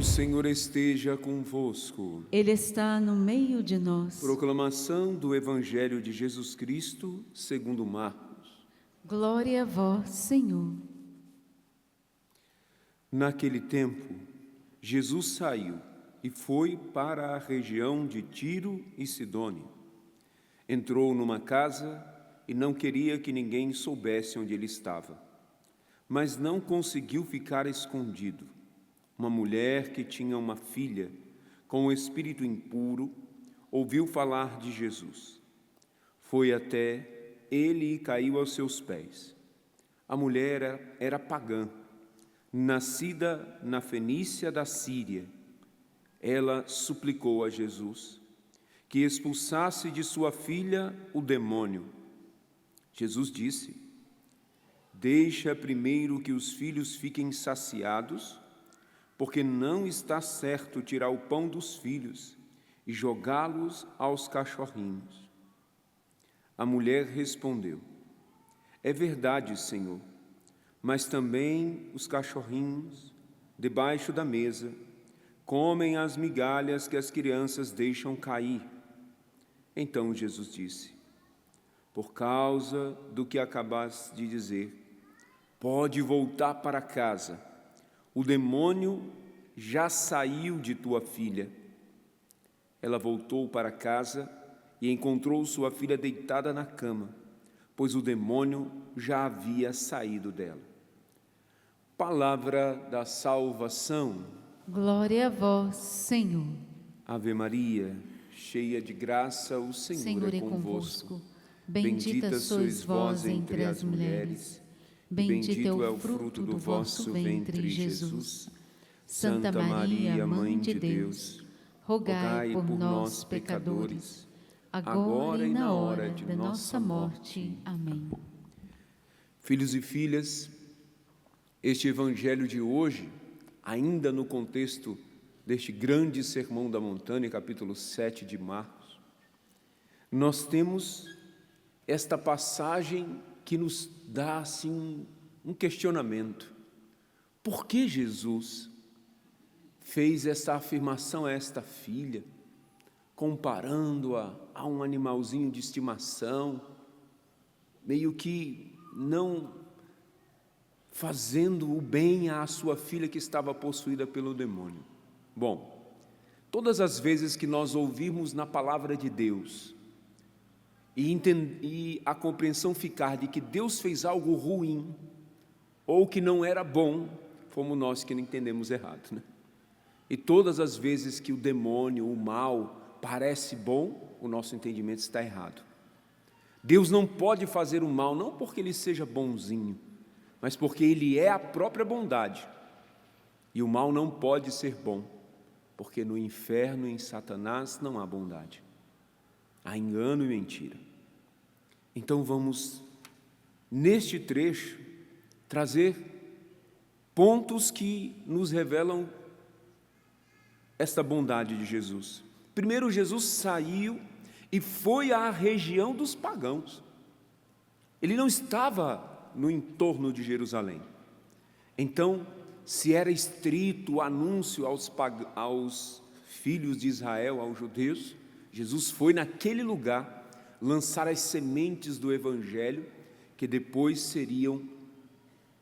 O Senhor esteja convosco. Ele está no meio de nós. Proclamação do Evangelho de Jesus Cristo, segundo Marcos. Glória a vós, Senhor. Naquele tempo, Jesus saiu e foi para a região de Tiro e Sidônia. Entrou numa casa e não queria que ninguém soubesse onde ele estava, mas não conseguiu ficar escondido. Uma mulher que tinha uma filha com um espírito impuro ouviu falar de Jesus. Foi até ele e caiu aos seus pés. A mulher era pagã, nascida na Fenícia da Síria. Ela suplicou a Jesus que expulsasse de sua filha o demônio. Jesus disse: deixa primeiro que os filhos fiquem saciados, porque não está certo tirar o pão dos filhos e jogá-los aos cachorrinhos. A mulher respondeu: é verdade, Senhor, mas também os cachorrinhos, debaixo da mesa, comem as migalhas que as crianças deixam cair. Então Jesus disse: por causa do que acabaste de dizer, pode voltar para casa. O demônio já saiu de tua filha. Ela voltou para casa e encontrou sua filha deitada na cama, pois o demônio já havia saído dela. Palavra da salvação. Glória a vós, Senhor. Ave Maria, cheia de graça, o Senhor é convosco. Bendita sois vós entre as mulheres. Bendito é o fruto do vosso ventre, Jesus. Santa Maria, Mãe de Deus, rogai por nós, pecadores, agora e na hora de nossa morte. Amém. Filhos e filhas, este Evangelho de hoje, ainda no contexto deste grande Sermão da Montanha, capítulo 7 de Marcos, nós temos esta passagem que nos dá assim um questionamento. Por que Jesus fez essa afirmação a esta filha, comparando-a a um animalzinho de estimação, meio que não fazendo o bem à sua filha que estava possuída pelo demônio? Bom, todas as vezes que nós ouvimos na palavra de Deus e a compreensão ficar de que Deus fez algo ruim ou que não era bom, fomos nós que não entendemos errado, né? E todas as vezes que o demônio, o mal, parece bom, o nosso entendimento está errado. Deus não pode fazer o mal, não porque Ele seja bonzinho, mas porque Ele é a própria bondade. E o mal não pode ser bom, porque no inferno e em Satanás não há bondade. Há engano e mentira. Então vamos, neste trecho, trazer pontos que nos revelam esta bondade de Jesus. Primeiro, Jesus saiu e foi à região dos pagãos. Ele não estava no entorno de Jerusalém. Então, se era estrito o anúncio aos filhos de Israel, aos judeus, Jesus foi naquele lugar lançar as sementes do Evangelho, que depois seriam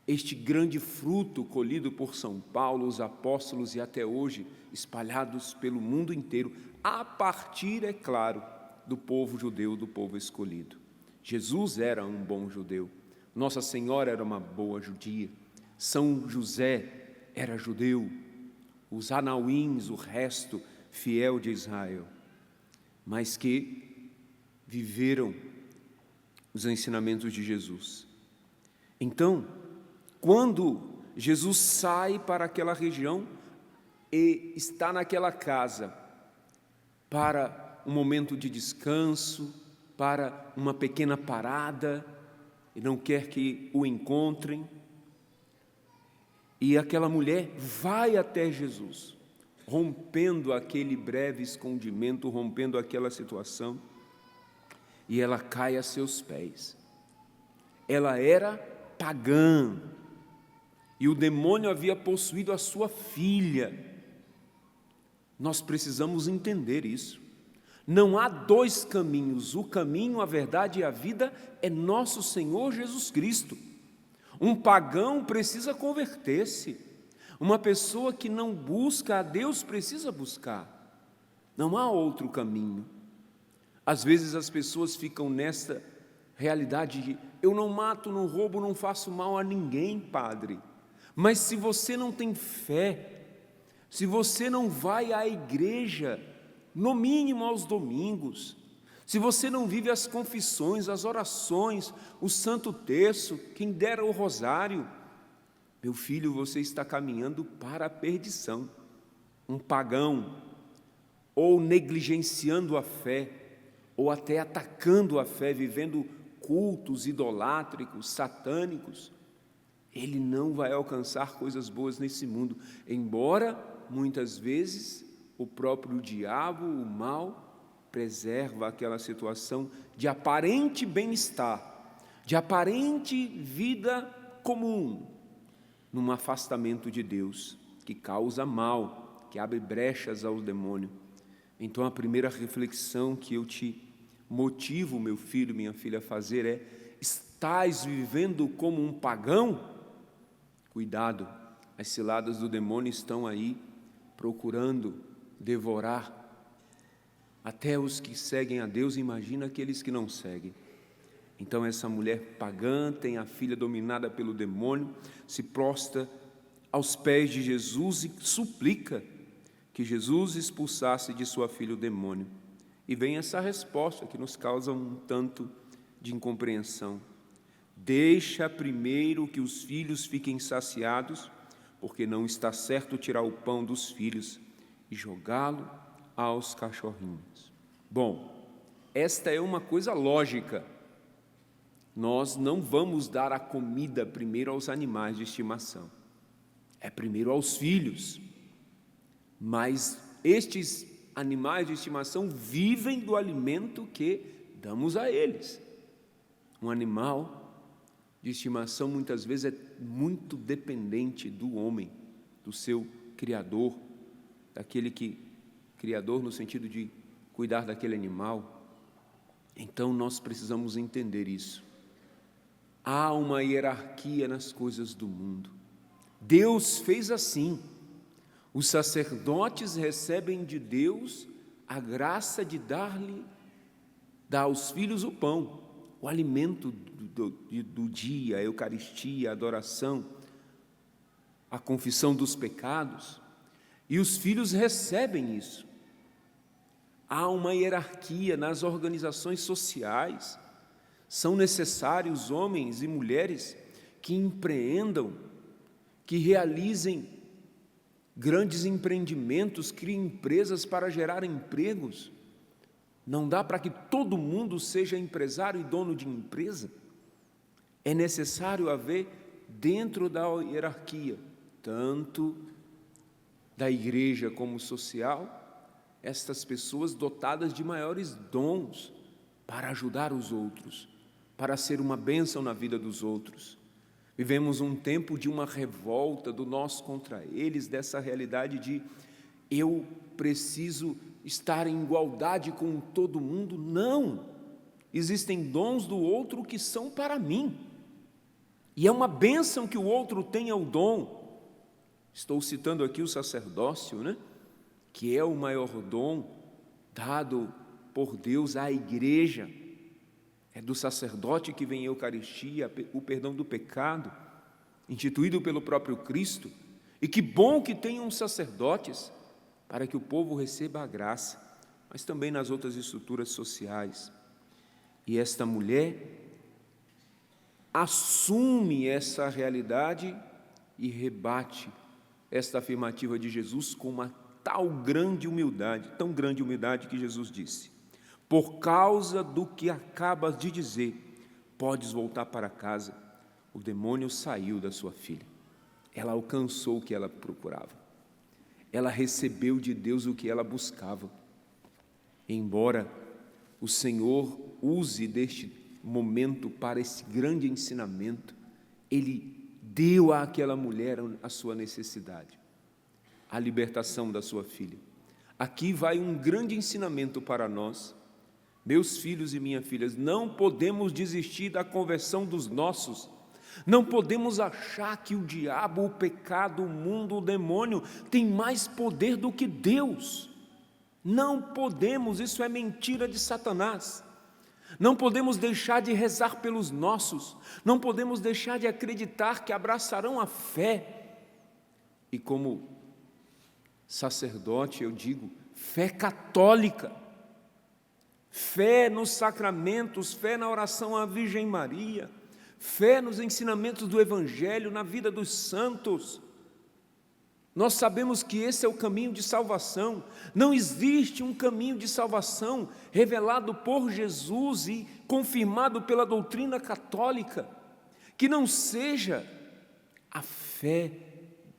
este grande fruto colhido por São Paulo, os apóstolos e até hoje espalhados pelo mundo inteiro, a partir, é claro, do povo judeu, do povo escolhido. Jesus era um bom judeu, Nossa Senhora era uma boa judia, São José era judeu, os anauíns, o resto fiel de Israel, mas que viveram os ensinamentos de Jesus. Então, quando Jesus sai para aquela região e está naquela casa para um momento de descanso, para uma pequena parada, e não quer que o encontrem, e aquela mulher vai até Jesus, rompendo aquele breve escondimento, rompendo aquela situação, e ela cai a seus pés. Ela era pagã, e o demônio havia possuído a sua filha. Nós precisamos entender isso. Não há dois caminhos. O caminho, a verdade e a vida é nosso Senhor Jesus Cristo. Um pagão precisa converter-se. Uma pessoa que não busca a Deus precisa buscar. Não há outro caminho. Às vezes as pessoas ficam nessa realidade de: eu não mato, não roubo, não faço mal a ninguém, padre. Mas se você não tem fé, se você não vai à igreja, no mínimo aos domingos, se você não vive as confissões, as orações, o Santo Terço, quem dera o rosário, meu filho, você está caminhando para a perdição. Um pagão, ou negligenciando a fé, ou até atacando a fé, vivendo cultos idolátricos, satânicos, ele não vai alcançar coisas boas nesse mundo, embora muitas vezes o próprio diabo, o mal, preserva aquela situação de aparente bem-estar, de aparente vida comum, num afastamento de Deus, que causa mal, que abre brechas ao demônio. Então a primeira reflexão que eu te motivo, meu filho, minha filha, a fazer é: estás vivendo como um pagão? Cuidado, as ciladas do demônio estão aí procurando devorar até os que seguem a Deus, imagina aqueles que não seguem. Então essa mulher pagã tem a filha dominada pelo demônio, se prostra aos pés de Jesus e suplica que Jesus expulsasse de sua filha o demônio. E vem essa resposta que nos causa um tanto de incompreensão: deixa primeiro que os filhos fiquem saciados, porque não está certo tirar o pão dos filhos e jogá-lo aos cachorrinhos. Bom, esta é uma coisa lógica. Nós não vamos dar a comida primeiro aos animais de estimação, é primeiro aos filhos. Mas estes animais de estimação vivem do alimento que damos a eles. Um animal de estimação muitas vezes é muito dependente do homem, do seu criador, daquele que, criador no sentido de cuidar daquele animal. Então nós precisamos entender isso. Há uma hierarquia nas coisas do mundo. Deus fez assim. Os sacerdotes recebem de Deus a graça de dar aos filhos o pão, o alimento do dia, a Eucaristia, a adoração, a confissão dos pecados, e os filhos recebem isso. Há uma hierarquia nas organizações sociais. São necessários homens e mulheres que empreendam, que realizem grandes empreendimentos, criem empresas para gerar empregos. Não dá para que todo mundo seja empresário e dono de empresa. É necessário haver, dentro da hierarquia, tanto da igreja como social, estas pessoas dotadas de maiores dons para ajudar os outros, para ser uma bênção na vida dos outros. Vivemos um tempo de uma revolta do nós contra eles, dessa realidade de eu preciso estar em igualdade com todo mundo. Não! Existem dons do outro que são para mim. E é uma bênção que o outro tenha o dom. Estou citando aqui o sacerdócio, né? Que é o maior dom dado por Deus à igreja. É do sacerdote que vem a Eucaristia, o perdão do pecado, instituído pelo próprio Cristo. E que bom que tenham sacerdotes para que o povo receba a graça, mas também nas outras estruturas sociais. E esta mulher assume essa realidade e rebate esta afirmativa de Jesus com uma tão grande humildade que Jesus disse: por causa do que acabas de dizer, podes voltar para casa. O demônio saiu da sua filha. Ela alcançou o que ela procurava. Ela recebeu de Deus o que ela buscava. Embora o Senhor use deste momento para esse grande ensinamento, Ele deu àquela mulher a sua necessidade, a libertação da sua filha, Aqui vai um grande ensinamento para nós. Meus filhos e minhas filhas, não podemos desistir da conversão dos nossos. Não podemos achar que o diabo, o pecado, o mundo, o demônio tem mais poder do que Deus. Não podemos, isso é mentira de Satanás. Não podemos deixar de rezar pelos nossos. Não podemos deixar de acreditar que abraçarão a fé. E como sacerdote eu digo, fé católica. Fé nos sacramentos, fé na oração à Virgem Maria, fé nos ensinamentos do Evangelho, na vida dos santos. Nós sabemos que esse é o caminho de salvação. Não existe um caminho de salvação revelado por Jesus e confirmado pela doutrina católica que não seja a fé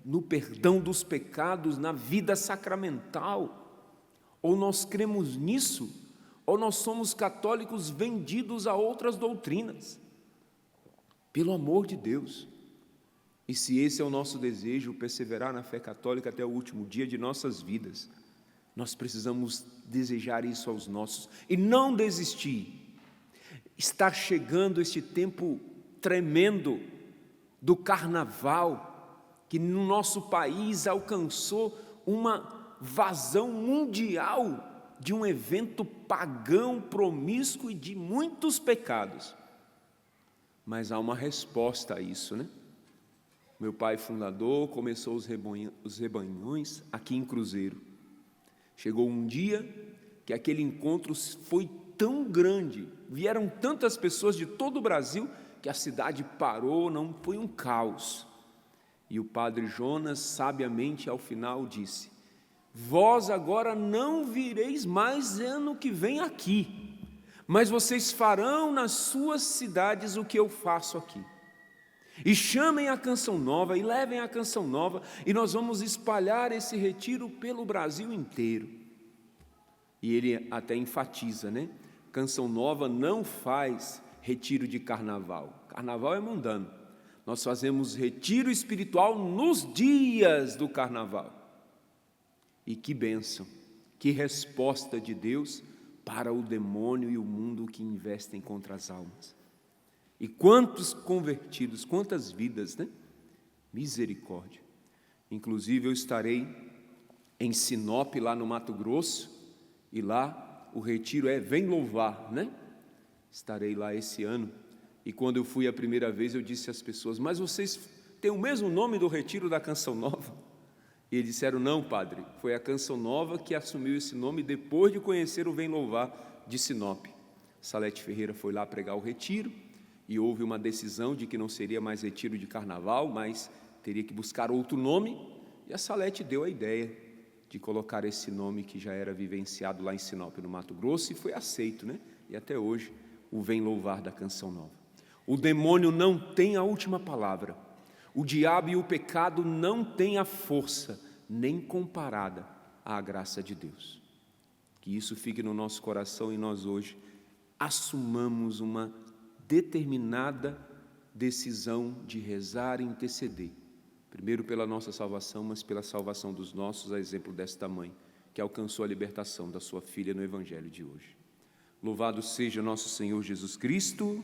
no perdão dos pecados, na vida sacramental. Ou nós cremos nisso, ou nós somos católicos vendidos a outras doutrinas. Pelo amor de Deus. E se esse é o nosso desejo, perseverar na fé católica até o último dia de nossas vidas, nós precisamos desejar isso aos nossos e não desistir. Está chegando este tempo tremendo do carnaval, que no nosso país alcançou uma vazão mundial de um evento pagão, promíscuo e de muitos pecados. Mas há uma resposta a isso, né? Meu pai fundador começou os rebanhões aqui em Cruzeiro. Chegou um dia que aquele encontro foi tão grande, vieram tantas pessoas de todo o Brasil, que a cidade parou, não foi um caos. E o padre Jonas, sabiamente, ao final disse: vós agora não vireis mais ano que vem aqui, mas vocês farão nas suas cidades o que eu faço aqui. E chamem a Canção Nova, e levem a Canção Nova, e nós vamos espalhar esse retiro pelo Brasil inteiro. E ele até enfatiza, né? Canção Nova não faz retiro de carnaval. Carnaval é mundano. Nós fazemos retiro espiritual nos dias do carnaval. E que bênção, que resposta de Deus para o demônio e o mundo que investem contra as almas. E quantos convertidos, quantas vidas, né? Misericórdia. Inclusive eu estarei em Sinop, lá no Mato Grosso, e lá o retiro é Vem Louvar, né? Estarei lá esse ano. E quando eu fui a primeira vez, eu disse às pessoas: mas vocês têm o mesmo nome do retiro da Canção Nova? E eles disseram: não, padre, foi a Canção Nova que assumiu esse nome depois de conhecer o Vem Louvar de Sinop. Salete Ferreira foi lá pregar o retiro, e houve uma decisão de que não seria mais retiro de carnaval, mas teria que buscar outro nome, e a Salete deu a ideia de colocar esse nome que já era vivenciado lá em Sinop, no Mato Grosso, e foi aceito, né? E até hoje, o Vem Louvar da Canção Nova. O demônio não tem a última palavra, o diabo e o pecado não têm a força, nem comparada à graça de Deus. Que isso fique no nosso coração e nós hoje assumamos uma determinada decisão de rezar e interceder, primeiro pela nossa salvação, mas pela salvação dos nossos, a exemplo desta mãe, que alcançou a libertação da sua filha no Evangelho de hoje. Louvado seja nosso Senhor Jesus Cristo.